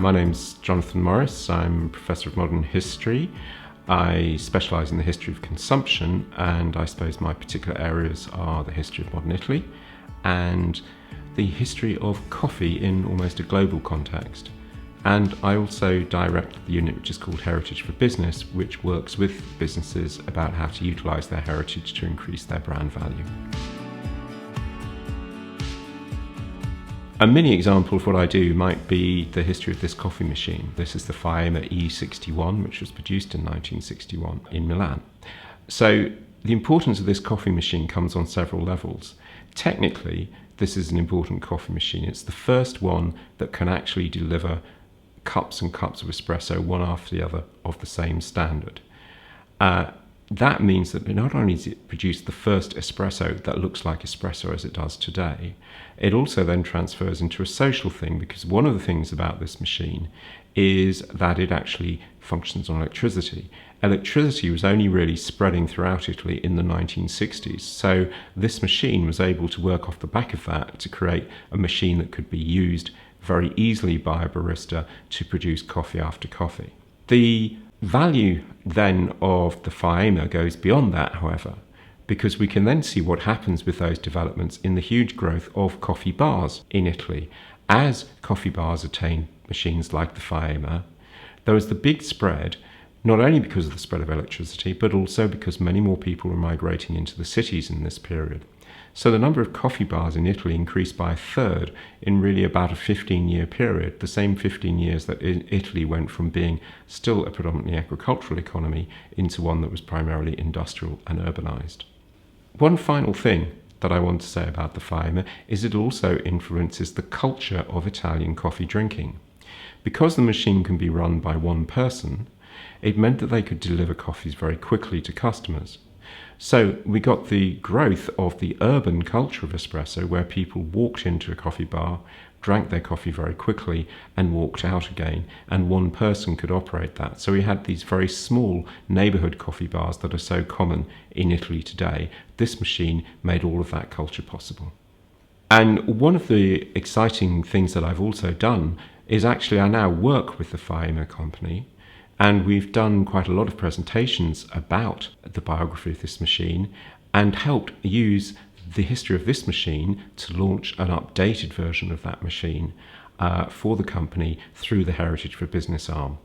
My name's Jonathan Morris. I'm Professor of Modern History. I specialise in the history of consumption, and I suppose my particular areas are the history of modern Italy and the history of coffee in almost a global context. And I also direct the unit which is called Heritage for Business, which works with businesses about how to utilise their heritage to increase their brand value. A mini example of what I do might be the history of this coffee machine. This is the Faema E61, which was produced in 1961 in Milan. So the importance of this coffee machine comes on several levels. Technically, this is an important coffee machine. It's the first one that can actually deliver cups and cups of espresso, one after the other, of the same standard. That means that not only does it produce the first espresso that looks like espresso as it does today, it also then transfers into a social thing, because one of the things about this machine is that it actually functions on electricity. Electricity was only really spreading throughout Italy in the 1960s, so this machine was able to work off the back of that to create a machine that could be used very easily by a barista to produce coffee after coffee. The value then of the Faema goes beyond that, however, because we can then see what happens with those developments in the huge growth of coffee bars in Italy. As coffee bars attain machines like the Faema, there was the big spread, not only because of the spread of electricity, but also because many more people were migrating into the cities in this period. So the number of coffee bars in Italy increased by a third in really about a 15-year period, the same 15 years that Italy went from being still a predominantly agricultural economy into one that was primarily industrial and urbanized. One final thing that I want to say about the Faema is it also influences the culture of Italian coffee drinking. Because the machine can be run by one person, it meant that they could deliver coffees very quickly to customers. So we got the growth of the urban culture of espresso, where people walked into a coffee bar, drank their coffee very quickly and walked out again, and one person could operate that. So we had these very small neighbourhood coffee bars that are so common in Italy today. This machine made all of that culture possible. And one of the exciting things that I've also done is actually I now work with the Faema company, and we've done quite a lot of presentations about the biography of this machine and helped use the history of this machine to launch an updated version of that machine for the company through the Heritage for Business arm.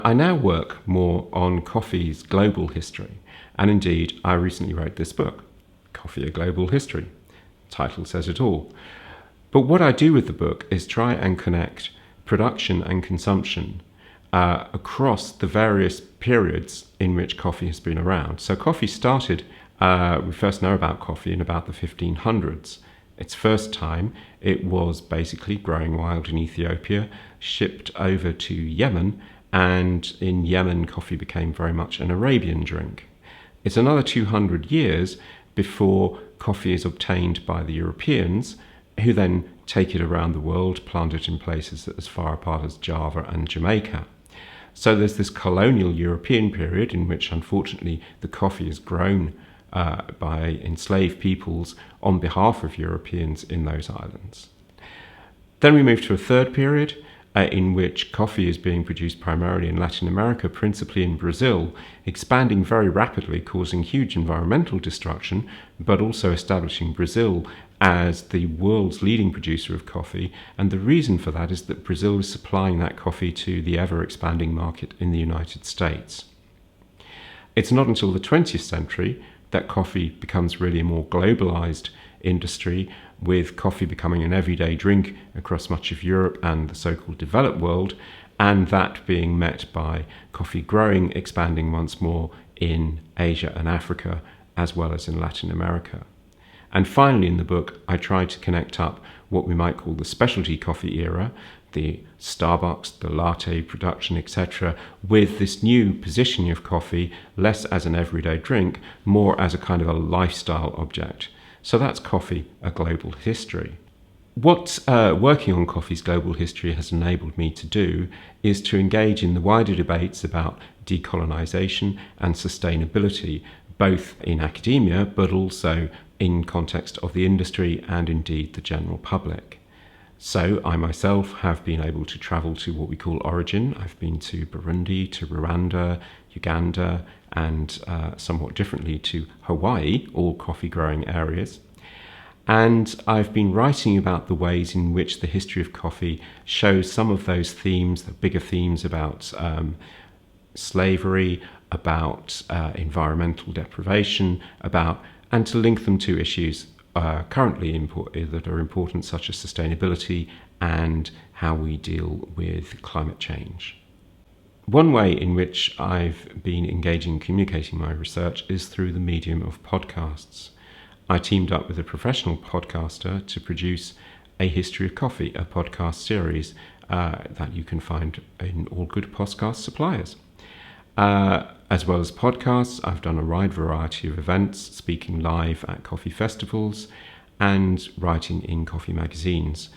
I now work more on coffee's global history, and indeed I recently wrote this book, Coffee: A Global History. The title says it all. But what I do with the book is try and connect production and consumption across the various periods in which coffee has been around. So coffee started, we first know about coffee in about the 1500s. Its first time, it was basically growing wild in Ethiopia, shipped over to Yemen, and in Yemen coffee became very much an Arabian drink. It's another 200 years before coffee is obtained by the Europeans, who then take it around the world, plant it in places as far apart as Java and Jamaica. So there's this colonial European period in which, unfortunately, the coffee is grown by enslaved peoples on behalf of Europeans in those islands. Then we move to a third period in which coffee is being produced primarily in Latin America, principally in Brazil, expanding very rapidly, causing huge environmental destruction, but also establishing Brazil as the world's leading producer of coffee. And the reason for that is that Brazil is supplying that coffee to the ever-expanding market in the United States. It's not until the 20th century that coffee becomes really a more globalized industry, with coffee becoming an everyday drink across much of Europe and the so-called developed world, and that being met by coffee growing, expanding once more in Asia and Africa, as well as in Latin America. And finally, in the book, I try to connect up what we might call the specialty coffee era, the Starbucks, the latte production, etc., with this new positioning of coffee, less as an everyday drink, more as a kind of a lifestyle object. So that's Coffee: A Global History. What working on coffee's global history has enabled me to do is to engage in the wider debates about decolonization and sustainability, both in academia, but also in context of the industry and indeed the general public. So I myself have been able to travel to what we call origin. I've been to Burundi, to Rwanda, Uganda, and somewhat differently to Hawaii, all coffee growing areas. And I've been writing about the ways in which the history of coffee shows some of those themes, the bigger themes about slavery, about environmental deprivation, and to link them to issues currently that are important, such as sustainability and how we deal with climate change. One way in which I've been engaging in communicating my research is through the medium of podcasts. I teamed up with a professional podcaster to produce A History of Coffee, a podcast series that you can find in all good podcast suppliers. As well as podcasts, I've done a wide variety of events, speaking live at coffee festivals and writing in coffee magazines.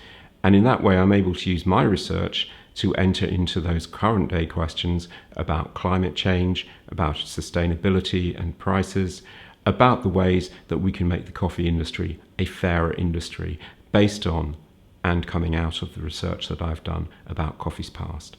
And in that way, I'm able to use my research to enter into those current day questions about climate change, about sustainability and prices, about the ways that we can make the coffee industry a fairer industry based on and coming out of the research that I've done about coffee's past.